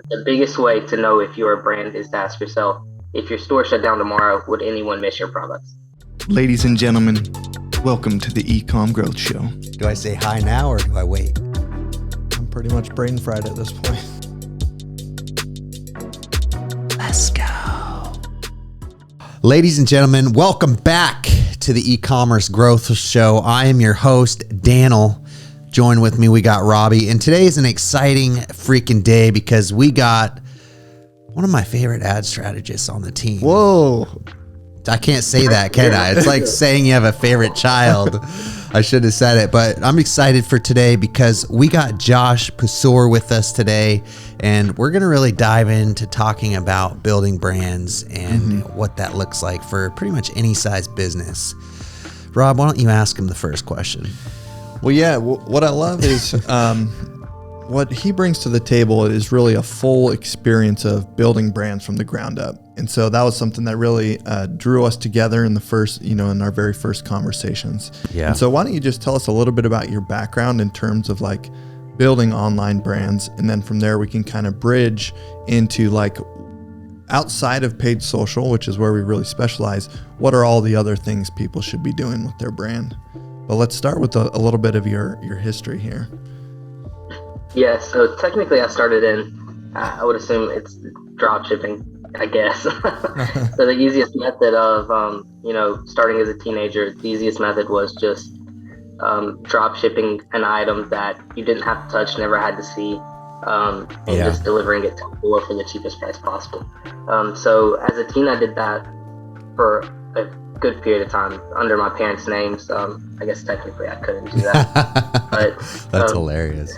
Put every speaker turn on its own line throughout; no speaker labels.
The biggest way to know if you're a brand is to ask yourself, if your store shut down tomorrow, would anyone miss your products?
Ladies and gentlemen, welcome to the Ecom Growth Show.
Do I say hi now or do I wait?
I'm pretty much brain fried at this point.
Let's go. Ladies and gentlemen, welcome back to the E-commerce Growth Show. I am your host, Daniel. Join with me, we got Robbie. And today is an exciting freaking day because we got one of my favorite ad strategists on the team.
Whoa.
I can't say that, can I? It's like saying you have a favorite child. I should have said it, but I'm excited for today because we got Josh Pusor with us today, and we're going to really dive into talking about building brands and what that looks like for pretty much any size business. Rob, why don't you ask him the first question?
Well, yeah, what I love is what he brings to the table is really a full experience of building brands from the ground up. And so that was something that really drew us together in the first, in our very first conversations.
Yeah.
And so why don't you just tell us a little bit about your background in terms of like building online brands. And then from there, we can kind of bridge into like outside of paid social, which is where we really specialize. What are all the other things people should be doing with their brand? But let's start with a little bit of your history here.
Yeah, so technically I started in, I would assume it's dropshipping, I guess. So the easiest method of, starting as a teenager, the easiest method was just drop shipping an item that you didn't have to touch, never had to see, and just delivering it to people for the cheapest price possible. So as a teen, I did that for a good period of time under my parents' names. I guess technically I couldn't do that. But
That's hilarious.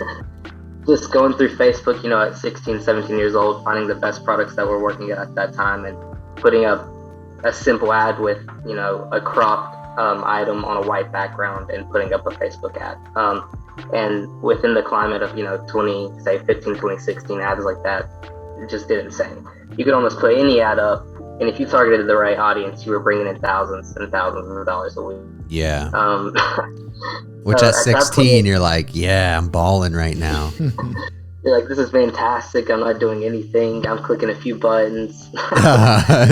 Just going through Facebook, at 16, 17 years old, finding the best products that were working at that time and putting up a simple ad with, a cropped item on a white background and putting up a Facebook ad. And within the climate of, 2016, ads like that, it just did insane. You could almost put any ad up, and if you targeted the right audience, you were bringing in thousands and thousands of dollars a week.
Yeah. Which at 16, you're like, yeah, I'm balling right now.
You're like, this is fantastic. I'm not doing anything. I'm clicking a few buttons.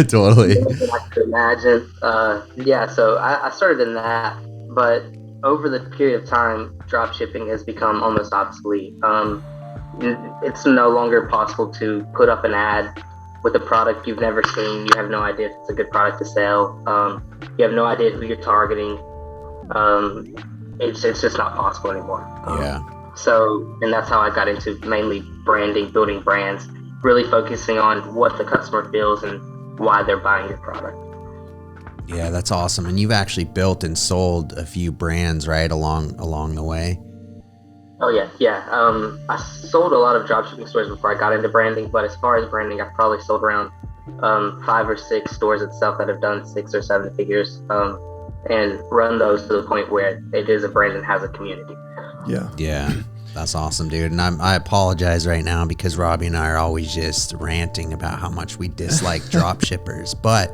Totally.
I could imagine. So I started in that, but over the period of time, drop shipping has become almost obsolete. It's no longer possible to put up an ad with a product you've never seen. You have no idea if it's a good product to sell. You have no idea who you're targeting. It's just not possible anymore. So, and that's how I got into mainly branding, building brands, really focusing on what the customer feels and why they're buying your product.
Yeah, that's awesome. And you've actually built and sold a few brands, right, along the way?
Oh, yeah. I sold a lot of dropshipping stores before I got into branding, but as far as branding, I've probably sold around 5 or 6 stores itself that have done 6 or 7 figures, and run those to the point where it is a brand and has a community.
Yeah, that's awesome, dude. And I apologize right now because Robbie and I are always just ranting about how much we dislike drop shippers, but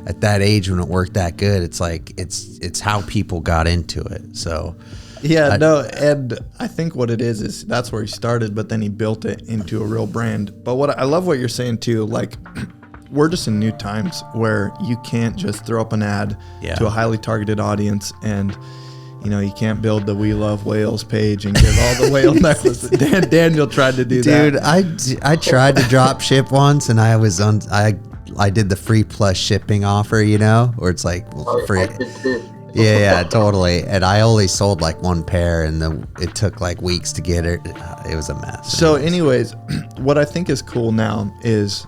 at that age when it worked that good, it's like it's how people got into it. So
and I think what it is that's where he started, but then he built it into a real brand. But I love what you're saying too, like we're just in new times where you can't just throw up an ad to a highly targeted audience and you can't build the We Love Whales page and give all the whale necklaces. Daniel tried to do that.
Dude, I tried to drop ship once and I was I did the free plus shipping offer, where it's like free. Yeah, totally. And I only sold like one pair and it took like weeks to get it. It was a mess.
So anyways, what I think is cool now is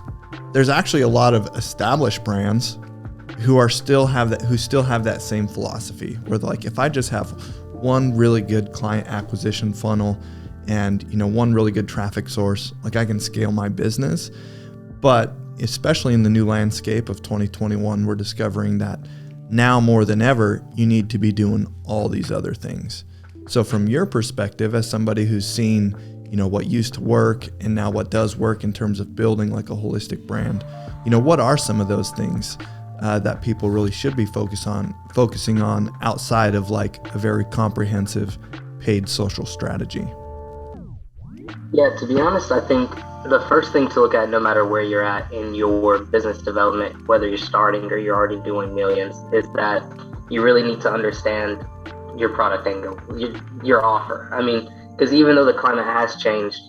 there's actually a lot of established brands who still have that same philosophy where like, if I just have one really good client acquisition funnel and, one really good traffic source, like I can scale my business. But especially in the new landscape of 2021, we're discovering that now more than ever, you need to be doing all these other things. So from your perspective, as somebody who's seen, what used to work and now what does work in terms of building like a holistic brand, what are some of those things that people really should be focusing on outside of like a very comprehensive paid social strategy?
Yeah, to be honest, I think the first thing to look at, no matter where you're at in your business development, whether you're starting or you're already doing millions, is that you really need to understand your product angle, your offer. I mean, because even though the climate has changed,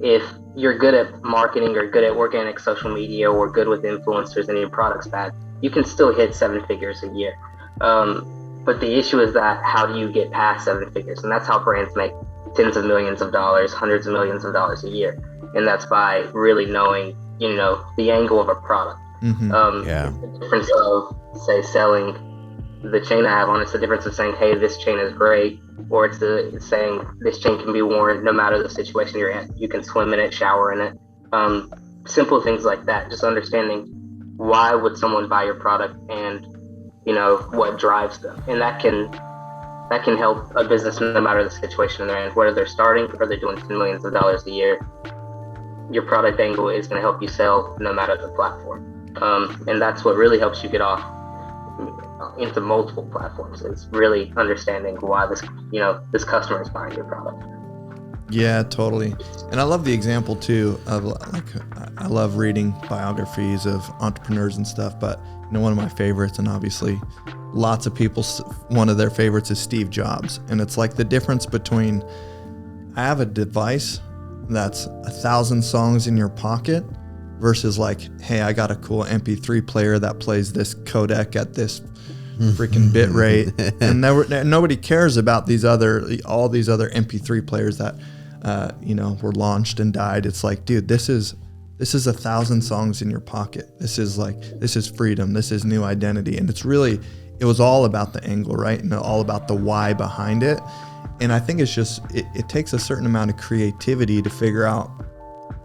if you're good at marketing or good at organic social media or good with influencers and your product's bad, you can still hit 7 figures a year. But the issue is that how do you get past 7 figures? And that's how brands make tens of millions of dollars, hundreds of millions of dollars a year. And that's by really knowing, the angle of a product. The difference of, say, selling the chain I have on, it's the difference of saying, hey, this chain is great, or it's saying this chain can be worn no matter the situation you're in. You can swim in it, shower in it. Simple things like that. Just understanding why would someone buy your product and, what drives them. And that can help a business no matter the situation they're in, whether they're starting or they're doing millions of dollars a year. Your product angle is going to help you sell no matter the platform. And that's what really helps you get off into multiple platforms. It's really understanding why this customer is buying your product.
Yeah, totally. And I love the example too of I love reading biographies of entrepreneurs and stuff, but one of my favorites, and obviously lots of people's, one of their favorites is Steve Jobs. And it's like the difference between, I have a device that's 1,000 songs in your pocket versus like, hey, I got a cool MP3 player that plays this codec at this freaking bit rate. And nobody cares about all these other MP3 players that, were launched and died. It's like, dude, this is 1,000 songs in your pocket. This is freedom. This is new identity. And it was all about the angle, right? And all about the why behind it. And I think it's just, it takes a certain amount of creativity to figure out,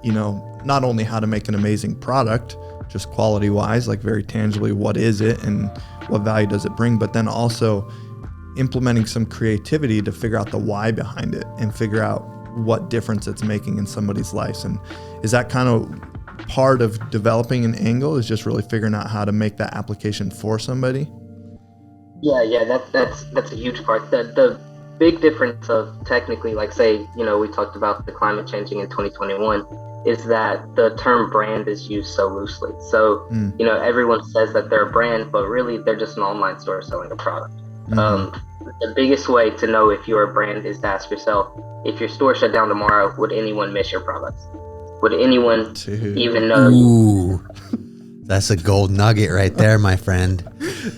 not only how to make an amazing product, just quality wise, like very tangibly, what is it and what value does it bring, but then also implementing some creativity to figure out the why behind it and figure out what difference it's making in somebody's life. And is that kind of part of developing an angle, is just really figuring out how to make that application for somebody?
Yeah, that's a huge part. The big difference of technically, like say, we talked about the climate changing in 2021, is that the term brand is used so loosely. So, everyone says that they're a brand, but really they're just an online store selling a product. The biggest way to know if you're a brand is to ask yourself, if your store shut down tomorrow, would anyone miss your products? Would anyone even know?
Ooh, that's a gold nugget right there, my friend.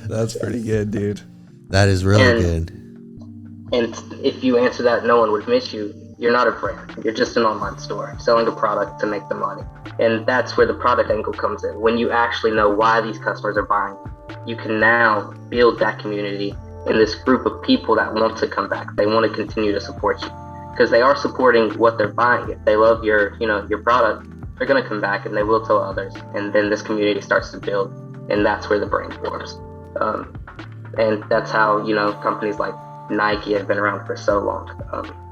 That's pretty good, dude.
That is really good.
And if you answer that no one would miss you, you're not a brand. You're just an online store selling a product to make the money. And that's where the product angle comes in. When you actually know why these customers are buying, you can now build that community in this group of people that want to come back. They want to continue to support you because they are supporting what they're buying. If they love your product, they're going to come back and they will tell others. And then this community starts to build, and that's where the brand forms. And that's how, companies like Nike have been around for so long.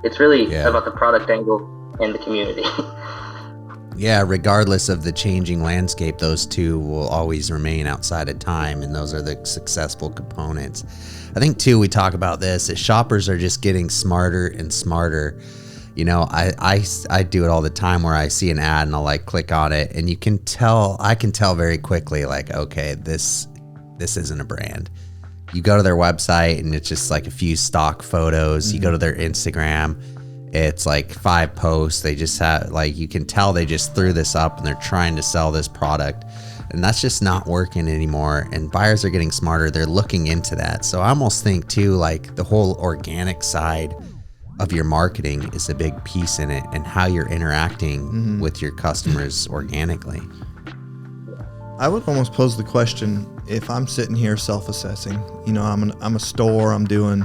It's really about the product angle and the community.
Yeah, regardless of the changing landscape, those two will always remain outside of time, and those are the successful components. I think, too, we talk about this, that shoppers are just getting smarter and smarter. I do it all the time where I see an ad and I'll click on it, and I can tell very quickly, okay, this isn't a brand. You go to their website and it's just a few stock photos. You go to their Instagram, it's 5 posts. They just have you can tell they just threw this up and they're trying to sell this product, and that's just not working anymore. And buyers are getting smarter. They're looking into that. So I almost think too, the whole organic side of your marketing is a big piece in it, and how you're interacting with your customers organically.
I would almost pose the question, if I'm sitting here self-assessing, I'm a store, I'm doing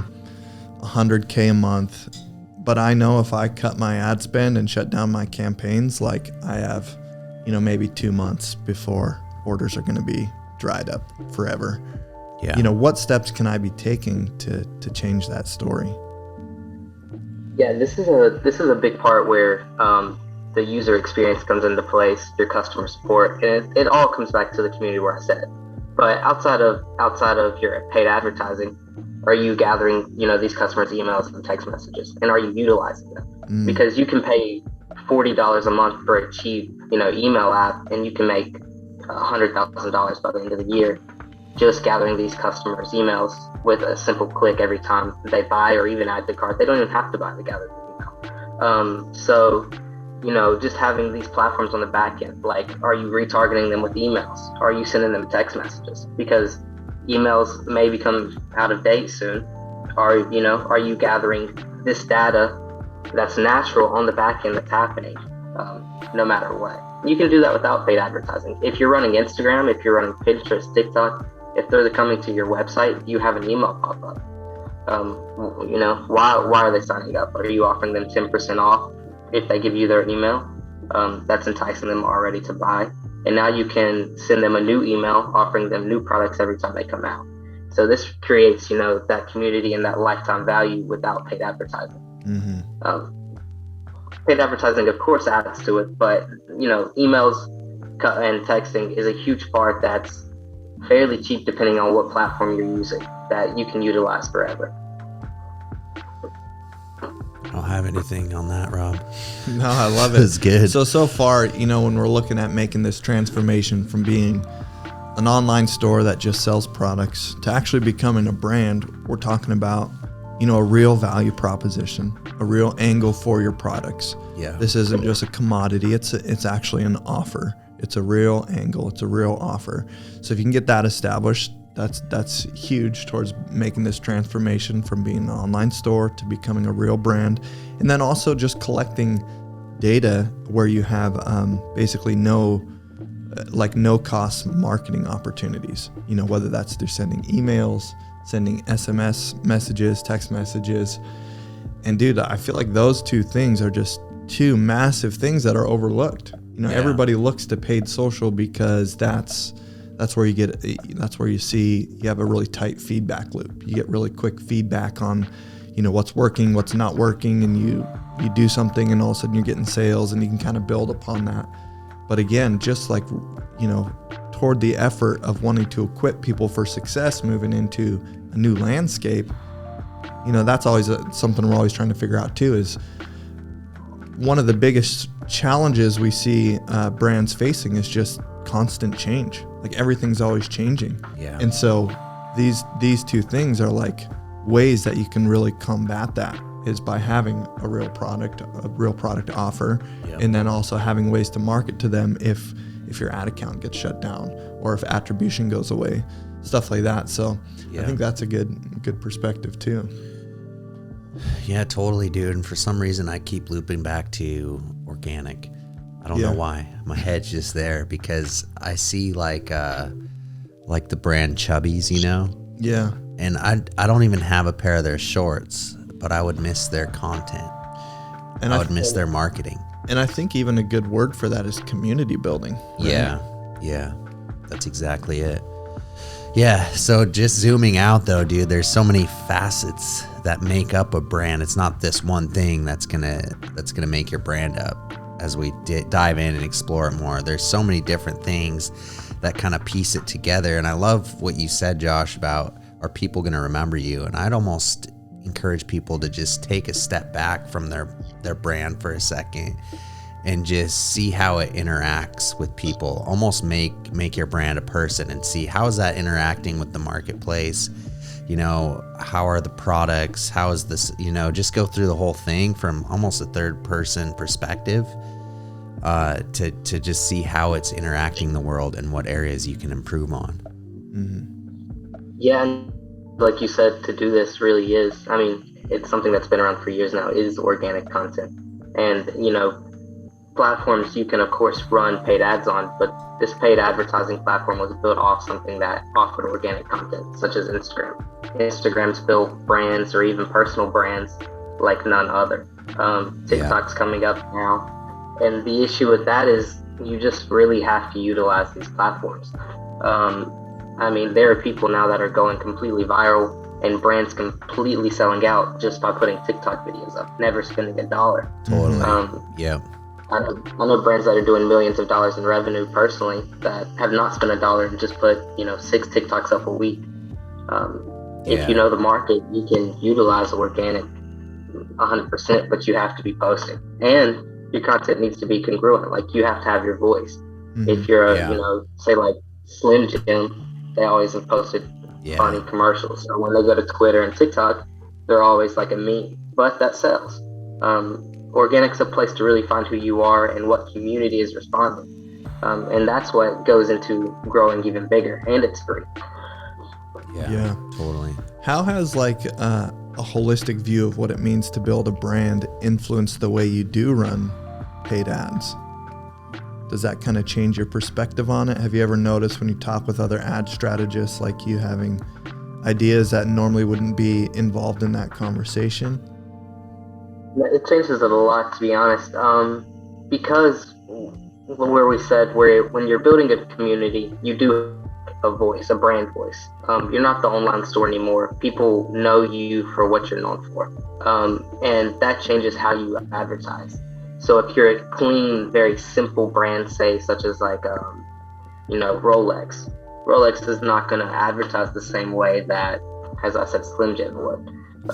$100K a month, but I know if I cut my ad spend and shut down my campaigns, I have, maybe 2 months before orders are going to be dried up forever.
Yeah.
What steps can I be taking to change that story?
Yeah, this is a big part where the user experience comes into place, your customer support, and it all comes back to the community where I said it. But outside of your paid advertising, are you gathering these customers' emails and text messages, and are you utilizing them? Because you can pay $40 a month for a cheap email app, and you can make $100,000 by the end of the year just gathering these customers' emails with a simple click every time they buy or even add to cart. They don't even have to buy to gather the email. So, just having these platforms on the back end, like, are you retargeting them with emails? Are you sending them text messages? Because emails may become out of date soon. Are you gathering this data that's natural on the back end that's happening, no matter what? You can do that without paid advertising. If you're running Instagram, if you're running Pinterest, TikTok, if they're coming to your website, you have an email pop up. Why are they signing up? Are you offering them 10% off if they give you their email? That's enticing them already to buy. And now you can send them a new email offering them new products every time they come out. So this creates, that community and that lifetime value without paid advertising. Paid advertising, of course, adds to it, but, emails and texting is a huge part that's fairly cheap depending on what platform you're using, that you can utilize forever.
I don't have anything on that, Rob.
No, I love it.
It's good.
So far, when we're looking at making this transformation from being an online store that just sells products to actually becoming a brand, we're talking about, a real value proposition, a real angle for your products.
Yeah.
This isn't just a commodity. It's actually an offer. It's a real angle. It's a real offer. So if you can get that established, that's huge towards making this transformation from being an online store to becoming a real brand. And then also just collecting data where you have basically no cost marketing opportunities, whether that's through sending emails, sending SMS messages, text messages. And dude, I feel like those two things are just two massive things that are overlooked. Everybody looks to paid social because that's where you see you have a really tight feedback loop. You get really quick feedback on, what's working, what's not working, and you do something and all of a sudden you're getting sales and you can kind of build upon that. But again, just like, toward the effort of wanting to equip people for success moving into a new landscape, that's always something we're always trying to figure out too, is one of the biggest challenges we see brands facing is just constant change. Like everything's always changing.
Yeah.
And so these two things are like ways that you can really combat that, is by having a real product offer.
Yep.
And then also having ways to market to them if your ad account gets shut down or if attribution goes away, stuff like that. So
Yeah.
I think that's a good perspective too.
Yeah, totally, dude. And for some reason, I keep looping back to organic. I don't know why. My head's just there because I see like the brand Chubbies,
Yeah.
and I don't even have a pair of their shorts, but I would miss their content.
And
I would miss their marketing.
And I think even a good word for that is community building. Right?
Yeah, that's exactly it. Yeah, so just zooming out though, dude, there's so many facets that make up a brand. It's not this one thing that's gonna make your brand up. As we dive in and explore it more, there's so many different things that kind of piece it together. And I love what you said, Josh, about are people gonna remember you? And I'd almost encourage people to just take a step back from their brand for a second and just see how it interacts with people. Almost make your brand a person and see how is that interacting with the marketplace. How are the products? How is this? Just go through the whole thing from almost a third person perspective to just see how it's interacting the world and what areas you can improve on.
Mm-hmm.
Yeah, and like you said, to do this really is, it's something that's been around for years now, is organic content. And, platforms you can of course run paid ads on, but this paid advertising platform was built off something that offered organic content, such as Instagram. Instagram's built brands or even personal brands like none other. TikTok's coming up now, and the issue with that is you just really have to utilize these platforms. There are people now that are going completely viral and brands completely selling out just by putting TikTok videos up, never spending $1.
Totally.
I know brands that are doing millions of dollars in revenue personally that have not spent $1 and just put 6 TikToks up a week. If you know the market, you can utilize organic 100%, but you have to be posting. And your content needs to be congruent. Like you have to have your voice. If you're a, say like Slim Jim, they always have posted funny commercials. So when they go to Twitter and TikTok, they're always like a meme, but that sells. Organic's a place to really find who you are and what community is responding. And that's what goes into growing even bigger, and it's free.
Yeah, totally.
How has like a holistic view of what it means to build a brand influenced the way you do run paid ads? Does that kind of change your perspective on it? Have you ever noticed when you talk with other ad strategists like you having ideas that normally wouldn't be involved in that conversation?
It changes it a lot, to be honest, because where we said when you're building a community, you do a voice, a brand voice. You're not the online store anymore. People know you for what you're known for, and that changes how you advertise. So if you're a clean, very simple brand, say such as like Rolex is not going to advertise the same way that, as I said, Slim Jim would.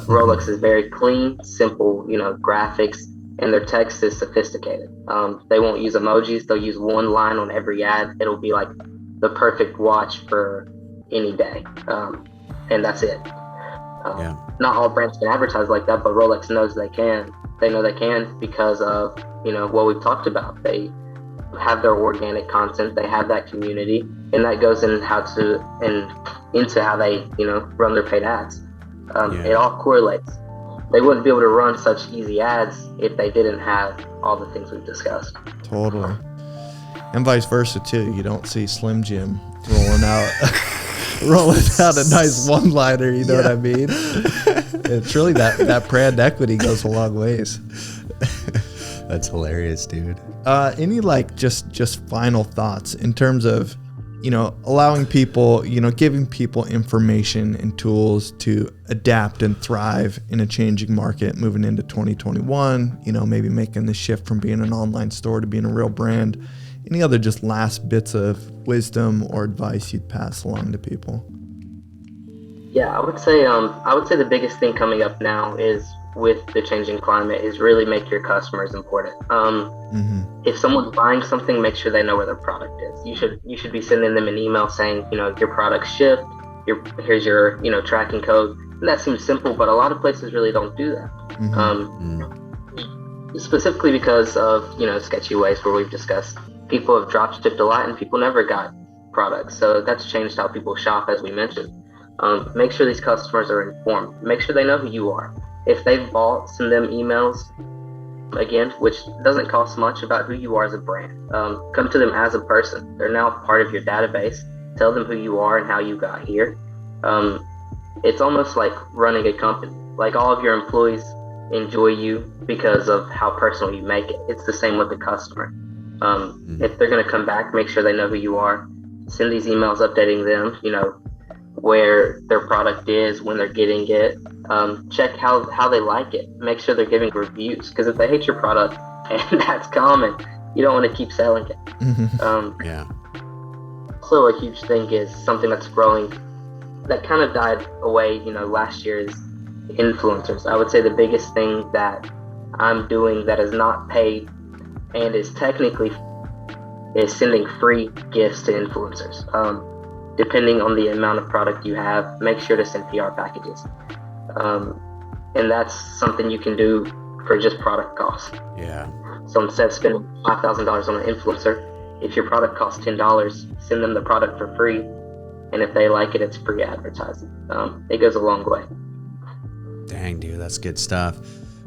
Rolex is very clean, simple, graphics, and their text is sophisticated. They won't use emojis. They'll use one line on every ad. It'll be like the perfect watch for any day, and that's it. Not all brands can advertise like that, but Rolex knows they can. They know they can because of what we've talked about. They have their organic content. They have that community, and that goes into how they run their paid ads. It all correlates. They wouldn't be able to run such easy ads if they didn't have all the things we've discussed.
Totally. And vice versa too. You don't see Slim Jim rolling out a nice one-liner, you know what I mean? It's really that brand equity goes a long ways.
That's hilarious, dude.
Any like just final thoughts in terms of allowing people, giving people information and tools to adapt and thrive in a changing market moving into 2021, maybe making the shift from being an online store to being a real brand. Any other just last bits of wisdom or advice you'd pass along to people?
Yeah, I would say the biggest thing coming up now is with the changing climate is really make your customers important. If someone's buying something, make sure they know where their product is. You should be sending them an email saying, your product shipped, here's your, tracking code. And that seems simple, but a lot of places really don't do that. Specifically because of, sketchy ways where we've discussed. People have drop shipped a lot and people never got products. So that's changed how people shop, as we mentioned. Make sure these customers are informed. Make sure they know who you are. If they've bought, send them emails, again, which doesn't cost much, about who you are as a brand. Come to them as a person. They're now part of your database. Tell them who you are and how you got here. It's almost like running a company. Like all of your employees enjoy you because of how personal you make it. It's the same with the customer. If they're going to come back, make sure they know who you are. Send these emails updating them, where their product is, when they're getting it. Check how they like it. Make sure they're giving reviews, because if they hate your product, and that's common, you don't want to keep selling it. So a huge thing is something that's growing, that kind of died away, last year, is influencers. I would say the biggest thing that I'm doing that is not paid and is technically is sending free gifts to influencers. Depending on the amount of product you have, make sure to send PR packages. And that's something you can do for just product costs. So instead of spending $5,000 on an influencer, if your product costs $10, send them the product for free. And if they like it, it's free advertising. It goes a long way.
Dang, dude, that's good stuff.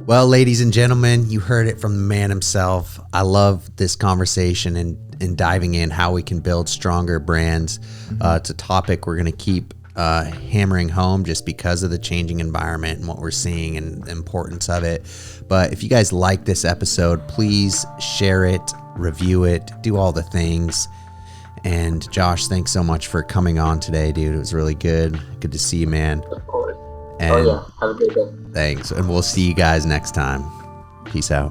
Well, ladies and gentlemen, you heard it from the man himself. I love this conversation and diving in how we can build stronger brands. It's a topic we're going to keep hammering home just because of the changing environment and what we're seeing and the importance of it. But if you guys like this episode, please share it, review it, do all the things. And Josh, thanks so much for coming on today, dude. It was really good. Good to see you, man.
Of course.
And
have a good day.
Thanks. And we'll see you guys next time. Peace out.